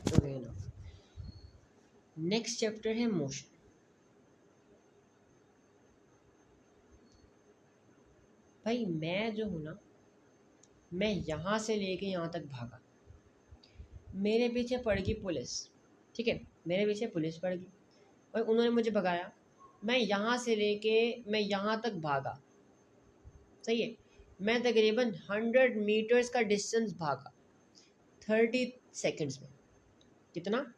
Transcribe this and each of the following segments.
Okay ना, next chapter है motion. भाई मैं जो हूँ ना, मैं यहाँ से लेके यहाँ तक भागा, मेरे पीछे पड़ गई पुलिस, ठीक है, मेरे पीछे पुलिस पड़ गई और उन्होंने मुझे भगाया, मैं यहाँ से लेके मैं यहाँ तक भागा, सही है, मैं तकरीबन 100 मीटर्स का डिस्टेंस भागा 30 सेकेंड्स में। कितना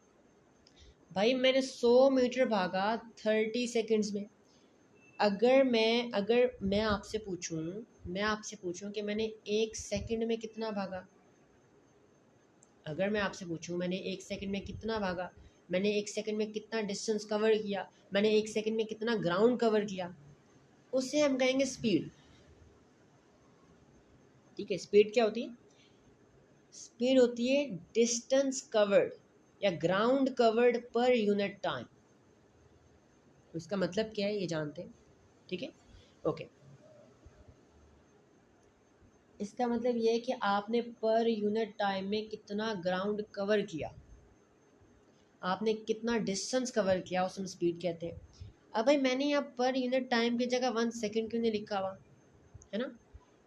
भाई? मैंने 100 मीटर भागा 30 सेकेंड्स में। अगर मैं आपसे पूछूं कि मैंने 1 सेकंड में कितना भागा, अगर मैं आपसे पूछूं मैंने 1 सेकंड में कितना भागा, मैंने 1 सेकंड में कितना डिस्टेंस कवर किया, मैंने 1 सेकंड में कितना ग्राउंड कवर किया, उसे हम कहेंगे स्पीड। ठीक है, स्पीड क्या होती है? स्पीड होती है डिस्टेंस कवर्ड या ground covered per unit time. उसका मतलब क्या है ये जानते हैं, ठीक है, ओके। इसका मतलब ये है कि आपने पर यूनिट टाइम में कितना ग्राउंड कवर किया, आपने कितना डिस्टेंस कवर किया, उसे हम स्पीड कहते हैं। अब भाई मैंने यहाँ पर यूनिट टाइम की जगह 1 सेकंड क्यों नहीं लिखा हुआ, है ना,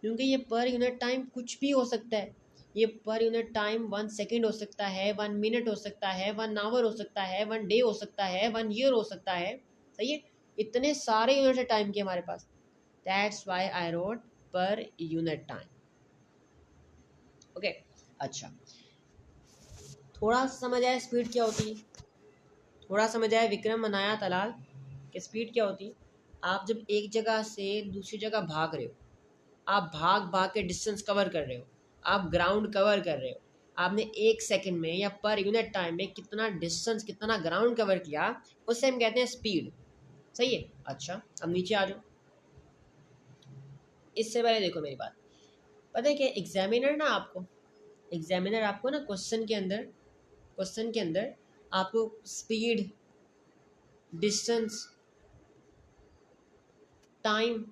क्योंकि ये पर यूनिट टाइम कुछ भी हो सकता है। ये पर यूनिट टाइम 1 सेकंड हो सकता है, 1 मिनट हो सकता है, 1 आवर हो सकता है, 1 डे हो सकता है, 1 ईयर हो सकता है, सही है, इतने सारे यूनिट टाइम के हमारे पास। That's why I wrote per unit time. Okay, अच्छा, थोड़ा समझ आया स्पीड क्या होती है, थोड़ा समझ आया विक्रम मनाया तलाल कि स्पीड क्या होती है। आप जब एक जगह से दूसरी जगह भाग रहे हो, आप भाग भाग के डिस्टेंस कवर कर रहे हो, आप ग्राउंड कवर कर रहे हो, आपने 1 सेकंड में या पर यूनिट टाइम में कितना डिस्टेंस कितना ग्राउंड कवर किया, उससे हम कहते हैं स्पीड, सही है। अच्छा, अब नीचे आ जाओ। इससे पहले देखो मेरी बात, पता है क्या, एग्जामिनर आपको ना क्वेश्चन के अंदर आपको स्पीड, डिस्टेंस, टाइम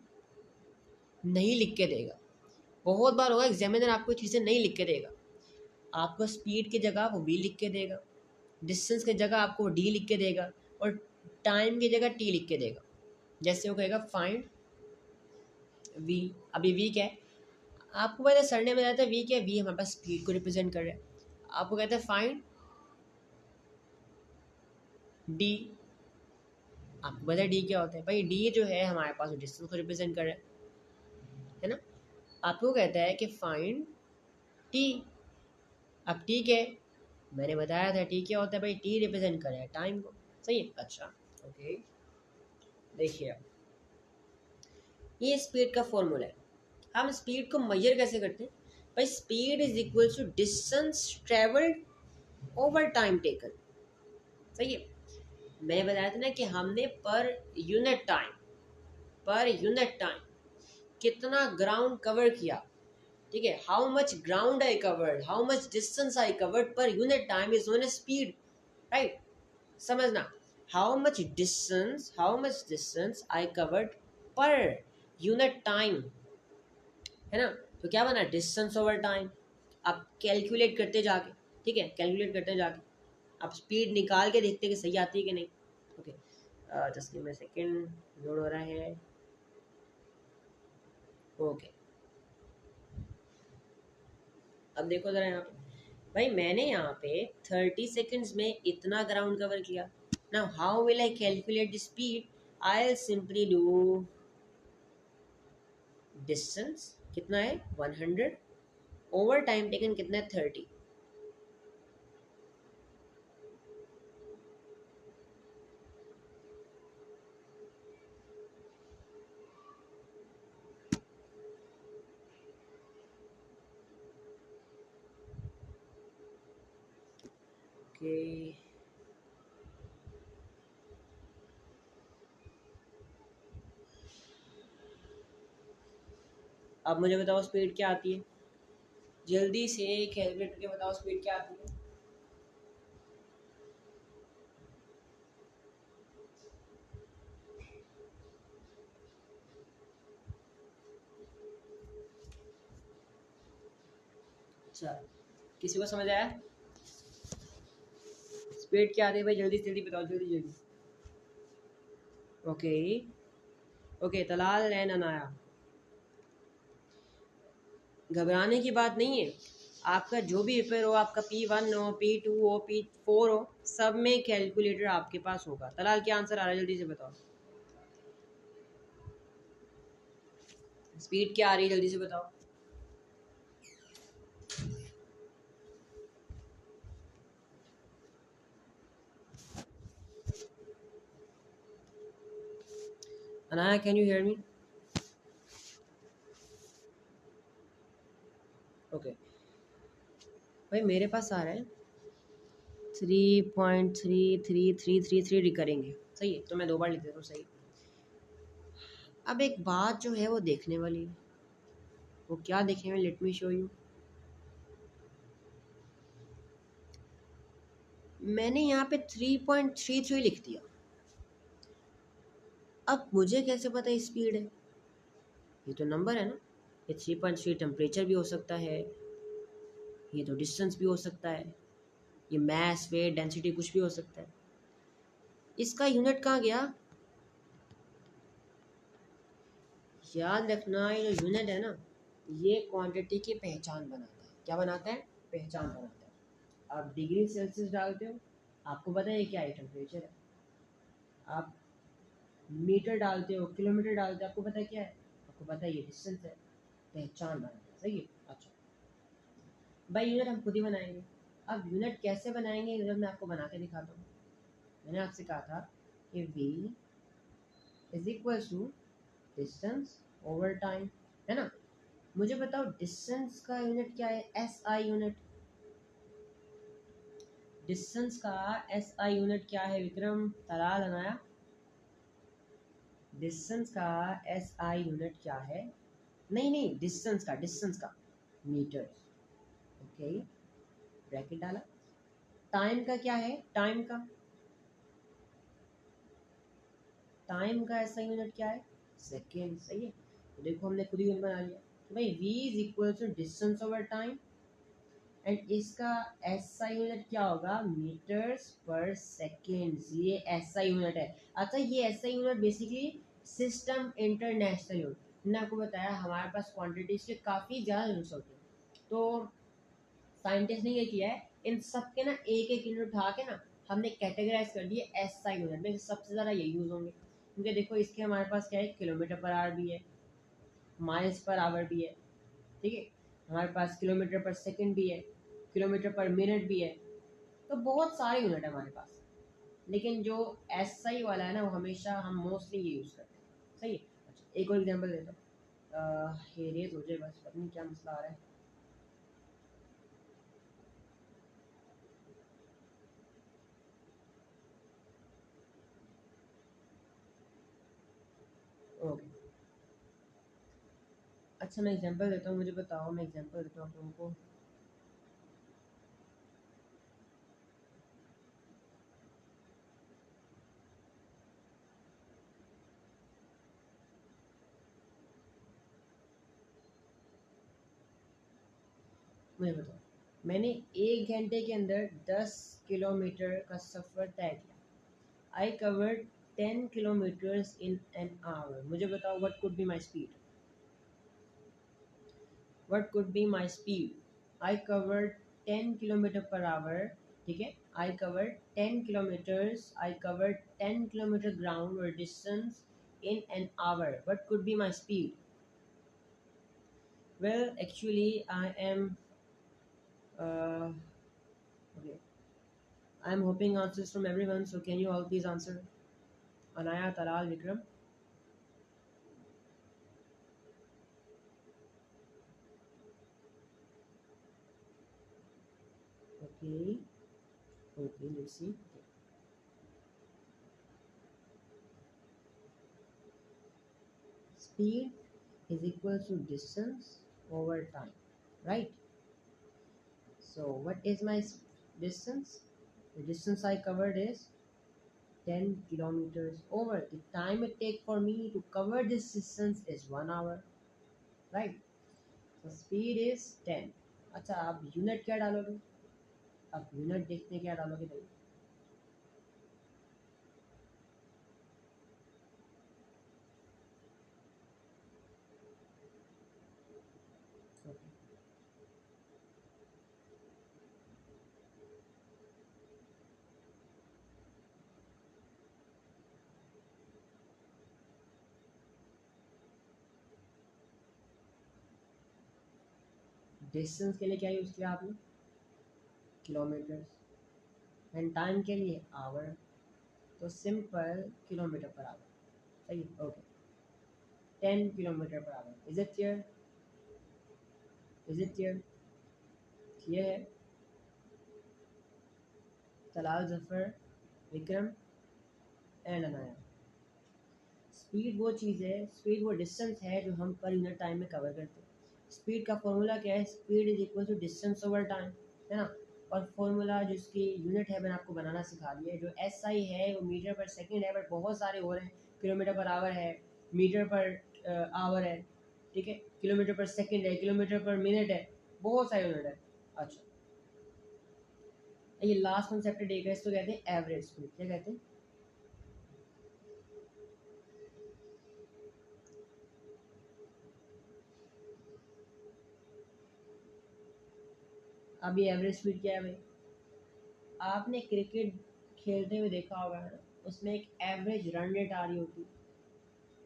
नहीं लिख के देगा। बहुत बार होगा एग्जामिनर आपको चीज़ें नहीं लिख के देगा, आपको स्पीड की जगह वो वी लिख के देगा, डिस्टेंस की जगह आपको डी लिख के देगा, और टाइम की जगह टी लिख के देगा। जैसे वो कहेगा फाइंड वी, अभी वी क्या है, आपको पता है सर ने बताया था वी क्या है, वी हमारे पास स्पीड को रिप्रेजेंट कर रहा है। आपको कहता है फाइंड डी, आपको पता है डी क्या होता है, भाई डी जो है हमारे पास डिस्टेंस को रिप्रेजेंट कर रहा है ना। आपको कहता है कि फाइंड टी, अब टी क्या है, मैंने बताया था टी क्या होता है, भाई टी रिप्रेजेंट कर रहा है टाइम को, सही है। अच्छा, ओके, देखिए अब ये स्पीड का फॉर्मूला है। हम स्पीड को मेजर कैसे करते हैं, भाई speed is equal to distance travelled over time taken, सही है। मैंने बताया था ना कि हमने पर यूनिट टाइम कितना ग्राउंड कवर किया, ठीक है, how much ground I covered, how much distance I covered per unit time is known as speed, right. समझना, how much distance I covered per unit time, है ना। तो क्या बना, डिस्टेंस ओवर टाइम। आप कैलकुलेट करते जाके, ठीक है, कैलकुलेट करते जाके आप स्पीड निकाल के देखते कि सही आती है कि नहीं। Okay, just give me second, load हो रहा है। ओके, अब देखो ज़रा यहाँ पे, भाई मैंने यहाँ पे 30 सेकेंड्स में इतना ग्राउंड कवर किया। Now how will I calculate the speed, I will simply do distance कितना है 100 ओवर टाइम टेकन कितना है 30। ओके, अब मुझे बताओ स्पीड क्या आती है, जल्दी से कैलकुलेट करके बताओ स्पीड क्या आती है। अच्छा, किसी को समझ आया? स्पीड क्या आ रही है भाई, जल्दी जल्दी बताओ, जल्दी जल्दी। Okay okay, Talal and Anaya, घबराने की बात नहीं है। आपका जो भी पेपर हो, आपका P1 हो, P2 हो, P4 हो, सब में कैलकुलेटर आपके पास होगा। तलाल क्या आंसर आ रहा है, जल्दी से बताओ। स्पीड क्या आ रही है, जल्दी से बताओ। Anaya, can you hear me? Okay भाई, मेरे पास आ रहा है 3.33333 रिकरिंग है, सही है, तो मैं 2 बार लिख देता हूँ, सही। अब एक बात जो है वो देखने वाली है, वो क्या देखने वाली, लेट मी शो यू। मैंने यहाँ पे 3.33 लिख दिया। अब मुझे कैसे पता स्पीड है? ये तो नंबर है ना। ये 3.3 टेम्परेचर भी हो सकता है, ये तो डिस्टेंस भी हो सकता है, ये मैस वेट डेंसिटी कुछ भी हो सकता है। इसका यूनिट कहाँ गया? याद रखना, ये जो यूनिट है ना, ये क्वांटिटी की पहचान बनाता है। क्या बनाता है? पहचान बनाता है। आप डिग्री सेल्सियस डालते हो, आपको पता है क्या है, टेम्परेचर है। आप मीटर डालते हो, किलोमीटर डालते हो, आपको पता है क्या है, आपको पता है ये डिस्टेंस है। पहचान बनाता है, सही है। अच्छा भाई, यूनिट हम खुद ही बनाएंगे। अब यूनिट कैसे बनाएंगे, यूनिट मैं आपको बना के दिखाता हूँ। मैंने आपसे कहा था कि v is equal to distance over time, है ना। मुझे बताओ डिस्टेंस का यूनिट क्या है? S I unit. डिस्टेंस का एस आई यूनिट क्या है विक्रम, तलाल अनाया? डिस्टेंस का एस आई यूनिट क्या है? नहीं नहीं, डिस्टेंस का मीटर। ओके, ब्रैकेट डाला। टाइम का क्या है? टाइम का ऐसा यूनिट क्या है? सेकेंड, सही है। तो देखो हमने खुद ही यूनिट बना लिया कि भाई v is equal to distance over time, and इसका ऐसा यूनिट क्या होगा? मीटर्स पर सेकेंड। ये ऐसा यूनिट है। अच्छा, ये ऐसा unit basically system international unit. मैंने आपको बताया हमारे पास क्वांटिटीज के काफ़ी ज़्यादा यूनिट्स होते हैं, तो साइंटिस्ट ने ये किया है, इन सब के ना एक एक यूनिट उठा के ना हमने कैटेगराइज कर दिए एसआई यूनिट में, सबसे ज़्यादा ये यूज़ होंगे। क्योंकि देखो इसके हमारे पास क्या है, किलोमीटर पर आवर भी है, माइल्स पर आवर भी है, ठीक है, हमारे पास किलोमीटर पर सेकंड भी है, किलोमीटर पर मिनट भी है। तो बहुत सारे यूनिट है हमारे पास, लेकिन जो एसआई वाला है ना, वो हमेशा हम मोस्टली ये यूज़ करते हैं, सही है। अच्छा, एक और एग्जाम्पल देता हूँ, ये रेज हो जाए बस, पता नहीं क्या मसला आ रहा है। ओके, अच्छा मैं एग्जांपल देता हूँ, मुझे बताओ, मैं एग्जांपल देता हूँ आप लोगों को। मुझे बताओ, मैंने 1 घंटे के अंदर 10 किलोमीटर का सफ़र तय किया। I covered 10 kilometres in an hour. मुझे बताओ what could be my speed? What could be my speed? I covered 10 kilometre per hour, ठीक है। I covered 10 kilometres, I covered 10 kilometre ground और distance in an hour. What could be my speed? Well, actually, I am okay. I am hoping answers from everyone. So, can you all please answer? Anaya, Talal, Vikram. Okay. Okay. Let's see. Okay. Speed is equal to distance over time, right? So, what is my distance? The distance I covered is 10 kilometers over. The time it take for me to cover this distance is 1 hour, right? So speed is 10. अच्छा, आप unit क्या डालोगे? आप unit देखते क्या डालोगे भाई? Distance के लिए क्या यूज़ किया आपने? किलोमीटर। एंड टाइम के लिए आवर, तो सिंपल किलोमीटर पर आवर। सही है, okay. 10 kilometre per hour. Is it clear? Is it clear? Clear है? तलाल, जफर, विक्रम एंड अनाया। स्पीड वो चीज़ है, स्पीड वो डिस्टेंस है जो हम पर यूनिट टाइम में कवर करते हैं। स्पीड का फॉर्मूला क्या है? Speed is equal to distance over time, है ना। और फॉर्मूला जिसकी यूनिट है मैंने आपको बनाना सिखा दिया है। जो एस आई है वो मीटर पर सेकंड है, बट बहुत सारे और हैं। किलोमीटर पर आवर है, मीटर पर आवर है, ठीक है, किलोमीटर पर सेकंड है, किलोमीटर पर मिनट है, बहुत सारे यूनिट है। अच्छा, ये लास्ट कॉन्सेप्ट है डेटा, इसको कहते हैं एवरेज स्पीड। क्या कहते हैं? अब ये एवरेज स्पीड क्या है भाई? आपने क्रिकेट खेलते हुए देखा होगा ना, उसमें एक एवरेज रन रेट आ रही होती,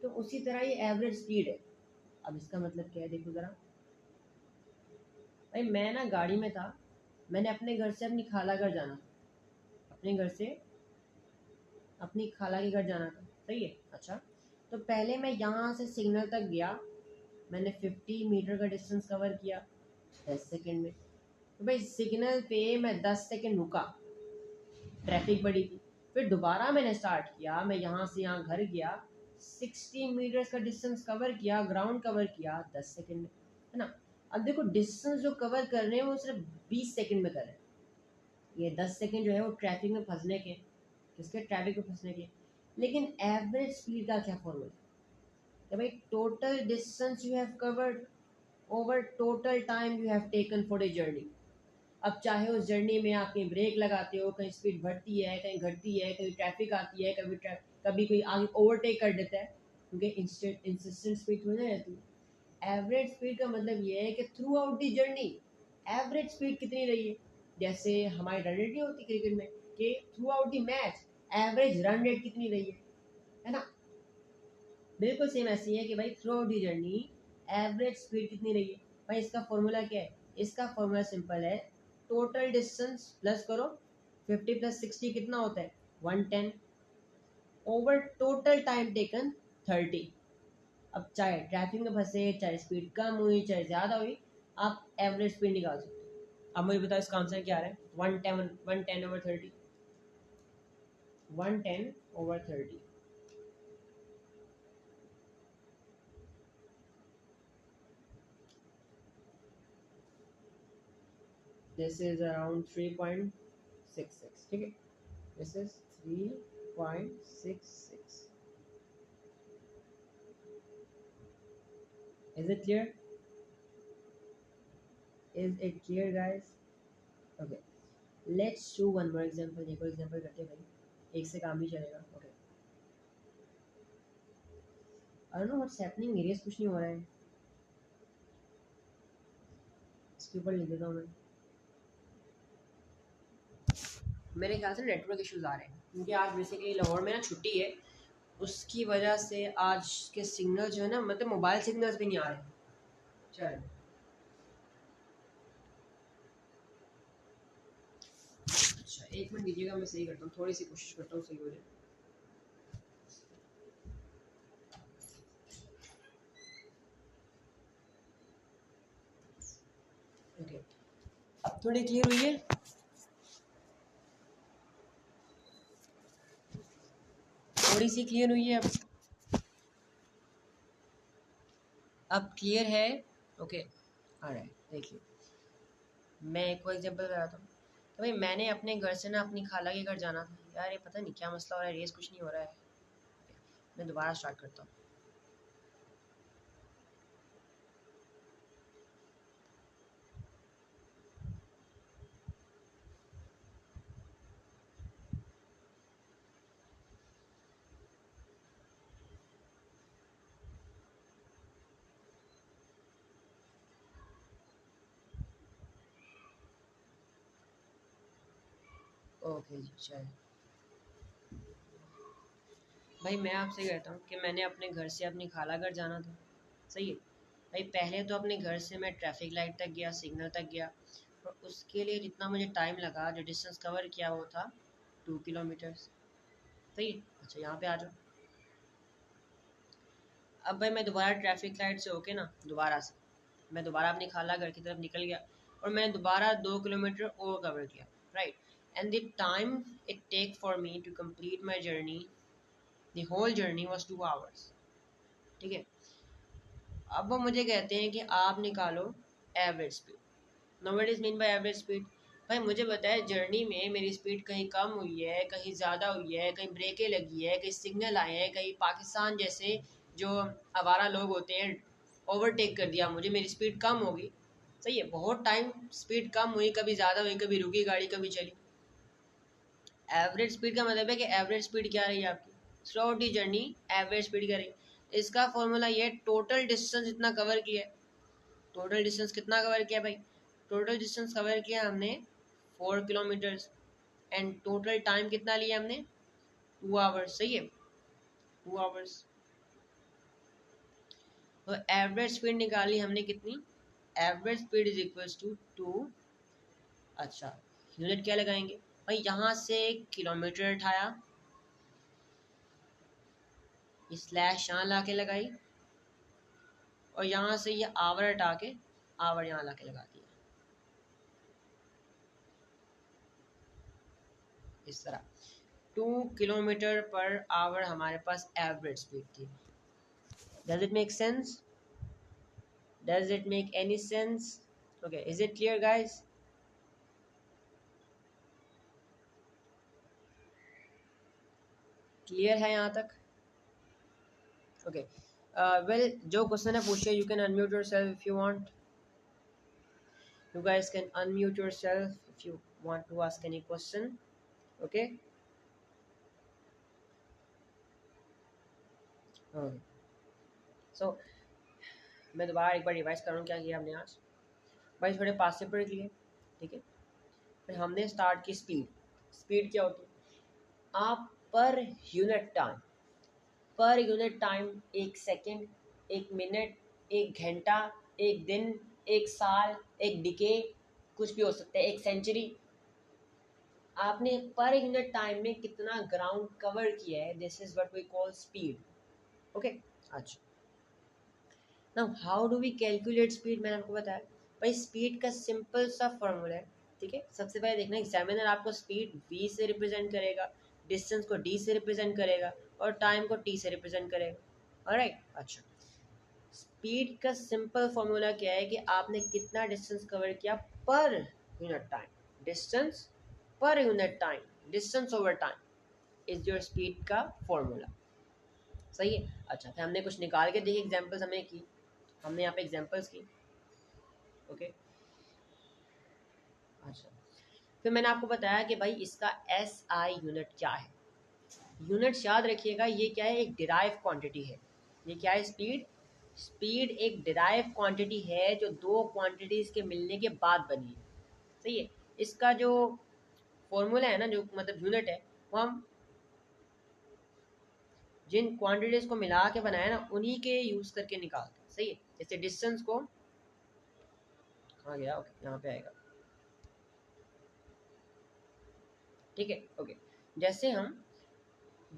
तो उसी तरह ये एवरेज स्पीड है। अब इसका मतलब क्या है, देखो ज़रा भाई। मैं ना गाड़ी में था, मैंने अपने घर से अपनी खाला घर जाना था, अपने घर से अपनी खाला के घर जाना था, सही है। अच्छा, तो पहले मैं यहाँ से सिग्नल तक गया, मैंने 50 मीटर का डिस्टेंस कवर किया 10 सेकंड में। तो भाई सिग्नल पे मैं 10 सेकंड रुका, ट्रैफिक बड़ी थी। फिर दोबारा मैंने स्टार्ट किया, मैं यहाँ से यहाँ घर गया, 60 मीटर्स का डिस्टेंस कवर किया, ग्राउंड कवर किया 10 सेकंड में, है ना। अब देखो डिस्टेंस जो कवर कर रहे हैं वो सिर्फ 20 सेकंड में कर रहे हैं। ये 10 सेकंड जो है वो ट्रैफिक में फंसने के, किसके? ट्रैफिक में फंसने के। लेकिन एवरेज स्पीड का क्या फॉर्मूला है भाई? Total distance you have covered over total time you have taken for a journey. अब चाहे उस जर्नी में आप कहीं ब्रेक लगाते हो, कहीं स्पीड बढ़ती है, कहीं घटती है, कहीं ट्रैफिक आती है, कभी कोई आगे ओवरटेक कर देता है, क्योंकि इंसिस्टेंट स्पीड थोड़ी ना रहती है। एवरेज स्पीड का मतलब ये है कि through out the journey average speed कितनी रही है। जैसे हमारी रन रेट नहीं होती क्रिकेट में कि through out the match average run rate कितनी रही है ना। बिल्कुल सेम ऐसी है कि भाई through out the journey average speed कितनी रही है। भाई इसका फॉर्मूला क्या है? इसका फॉर्मूला सिंपल है, टोटल डिस्टेंस प्लस करो 50 प्लस 60 कितना होता है? 110 ओवर टोटल टाइम टेकन 30। अब चाहे ट्रैफिक में फंसे, चाहे स्पीड कम हुई, चाहे ज़्यादा हुई, आप एवरेज स्पीड निकाल सकते हो। अब मुझे बताओ इसका आंसर क्या आ रहा है? 110 over 30, 110 over 30। This is around 3.66, ठीक है। This is 3.66। Is it clear? Is it clear guys? Okay, let's do one more example. एक और एग्जांपल करते हैं भाई, एक से काम नहीं चलेगा। Okay, I don't know what's happening, मेरे कुछ नहीं हो रहा है। इसके ऊपर लिख देता हूँ मैं। मेरे ख्याल से नेटवर्क इश्यूज आ रहे हैं, क्योंकि आज बेसिकली लाहौर में ना छुट्टी है, उसकी वजह से आज के सिग्नल जो है ना, मतलब मोबाइल सिग्नल्स भी नहीं आ रहे। चल अच्छा, एक मिनट दीजिएगा, मैं सही करता हूँ, थोड़ी सी कोशिश करता हूँ सही हो जाए। ओके, अब थोड़ी क्लियर हुई है? थोड़ी सी क्लियर हुई है अब क्लियर है? Okay, alright. देखिए मैं एक और एग्जांपल बताता हूँ। तो भाई मैंने अपने घर से ना अपनी खाला के घर जाना था। यार ये पता नहीं क्या मसला हो रहा है, रेस कुछ नहीं हो रहा है। मैं दोबारा स्टार्ट करता हूँ। ओके जी, चल भाई मैं आपसे कहता हूँ कि मैंने अपने घर से अपनी खाला घर जाना था, सही है। भाई पहले तो अपने घर से मैं ट्रैफिक लाइट तक गया, सिग्नल तक गया, और उसके लिए जितना मुझे टाइम लगा, जो डिस्टेंस कवर किया वो था 2 किलोमीटर्स। सही है। अच्छा यहाँ पे आ जाओ। अब भाई मैं दोबारा ट्रैफिक लाइट से होके ना, दोबारा से मैं दोबारा अपनी खाला घर की तरफ निकल गया, और मैंने दोबारा 2 किलोमीटर और कवर किया, right. And the time it take for me to complete my journey, the whole journey was 2 hours. ठीक है। अब वो मुझे कहते हैं कि आप निकालो average speed. Now what is mean by average speed? भाई मुझे बताया जर्नी में मेरी स्पीड कहीं कम हुई है, कहीं ज़्यादा हुई है, कहीं ब्रेकें लगी है, कहीं सिग्नल आए हैं, कहीं पाकिस्तान जैसे जो आवारा लोग होते हैं ओवरटेक कर दिया मुझे, मेरी स्पीड कम होगी। सही है। बहुत टाइम स्पीड कम हुई, कभी ज़्यादा हुई, कभी रुकी गाड़ी, कभी चली। एवरेज स्पीड का मतलब है कि एवरेज स्पीड क्या रही आपकी through out the journey, average speed क्या रही। इसका फॉर्मूला ये टोटल डिस्टेंस इतना कवर किया है। टोटल डिस्टेंस कितना कवर किया भाई? टोटल डिस्टेंस कवर किया हमने 4 किलोमीटर्स, एंड टोटल टाइम कितना लिया हमने? 2 आवर्स। सही है, 2 आवर्स। तो एवरेज स्पीड निकाली हमने कितनी? Average speed is equals to 2। अच्छा, यूनिट क्या लगाएंगे भाई? यहाँ से किलोमीटर उठाया, स्लैश यहाँ ला के लगाई, और यहाँ से ये आवर हटा के आवर यहाँ ला के लगा दिया, इस तरह। 2 किलोमीटर पर आवर हमारे पास एवरेज स्पीड थी। Does it make sense? Does it make any sense? Okay, is it clear guys? Clear है यहाँ तक? ओके, वेल जो क्वेश्चन है पूछिए। You can unmute yourself if you want. You guys can unmute yourself if you want to ask any question. Okay. Okay. So मैं दोबारा एक बार revise कर रहा हूँ क्या किया हमने आज। भाई थोड़े पास से पढ़ लिए, ठीक है। फिर हमने स्टार्ट की स्पीड। स्पीड क्या होती है? आप पर यूनिट टाइम, पर यूनिट टाइम, 1 सेकेंड, 1 मिनट, 1 घंटा, 1 दिन, 1 साल, 1 डिके, कुछ भी हो सकता है, 1 सेंचुरी। आपने पर यूनिट टाइम में कितना ग्राउंड कवर किया है, this is what we call speed. Okay. अच्छा, now how do we calculate speed? मैंने आपको बताया भाई स्पीड का सिंपल सा फॉर्मूला है, ठीक है। सबसे पहले देखना, एग्जामिनर आपको स्पीड v से रिप्रेजेंट करेगा, डिस्टेंस को d से रिप्रेजेंट करेगा, और टाइम को t से रिप्रेजेंट करेगा। ऑलराइट। अच्छा, स्पीड का सिंपल फॉर्मूला क्या है कि आपने कितना डिस्टेंस कवर किया पर यूनिट टाइम। डिस्टेंस पर unit time, distance over time is your speed का फॉर्मूला। सही है। अच्छा, फिर हमने कुछ निकाल के देखी, एग्जांपल्स हमने की, हमने यहाँ पे एग्जांपल्स की। ओके। अच्छा, फिर मैंने आपको बताया कि भाई इसका SI यूनिट क्या है। यूनिट्स याद रखिएगा, ये क्या है? एक डिराइव क्वांटिटी है। ये क्या है? स्पीड। स्पीड एक डिराइव क्वांटिटी है जो दो क्वांटिटीज के मिलने के बाद बनी है। सही है। इसका जो फॉर्मूला है ना, जो मतलब यूनिट है, वो हम जिन क्वांटिटीज को मिला के बनाया ना, उन्हीं के यूज करके निकालते हैं। सही है। जैसे डिस्टेंस को, कहाँ गया? ओके, यहाँ पे आएगा, ठीक है। ओके, जैसे हम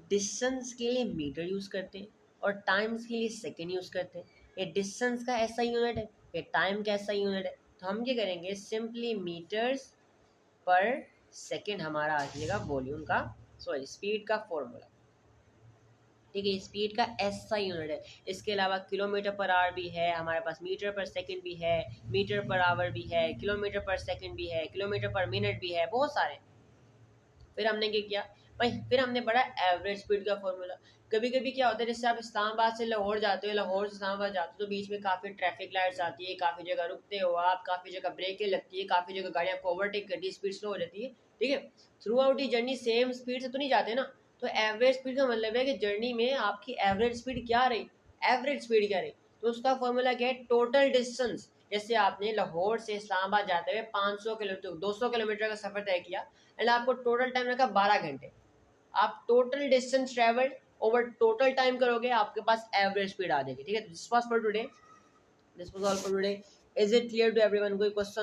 डिस्टेंस के लिए मीटर यूज करते हैं और टाइम्स के लिए सेकेंड यूज करते हैं। ये डिस्टेंस का ऐसा यूनिट है, ये टाइम का ऐसा यूनिट है, तो हम क्या करेंगे? सिंपली मीटर्स पर सेकेंड हमारा आ जाएगा वॉल्यूम का, सॉरी स्पीड का फॉर्मूला, ठीक है। स्पीड का ऐसा यूनिट है। इसके अलावा किलोमीटर पर आवर भी है हमारे पास, मीटर पर सेकंड भी है, मीटर पर आवर भी है, किलोमीटर पर सेकंड भी है, किलोमीटर पर मिनट भी है, बहुत सारे। फिर हमने क्या किया भाई? फिर हमने पढ़ा एवरेज स्पीड का फॉर्मूला। कभी कभी क्या होता है, जैसे आप इस्लामाबाद से लाहौर जाते हो, लाहौर से इस्लामाबाद जाते हो, तो बीच में काफ़ी ट्रैफिक लाइट्स आती है, काफ़ी जगह रुकते हो आप, काफ़ी जगह ब्रेकें लगती है, काफ़ी जगह गाड़ियाँ को ओवरटेक करती है, स्पीड स्लो हो जाती है, ठीक है। Through out the journey same speed से तो नहीं जाते ना। तो एवरेज स्पीड का मतलब है कि जर्नी में आपकी एवरेज स्पीड क्या रही, एवरेज स्पीड क्या रही। तो उसका फॉर्मूला क्या है? Total distance. जैसे आपने लाहौर से इस्लामाबाद जाते हुए 500 किलोमीटर 200 किलोमीटर का सफर तय किया, एंड आपको टोटल टाइम लगा 12 घंटे। आप total distance travelled over total time करोगे, आपके पास एवरेज स्पीड आ जाएगी, ठीक है। This was for today. This was all for today. Is it clear to everyone? कोई क्वेश्चन?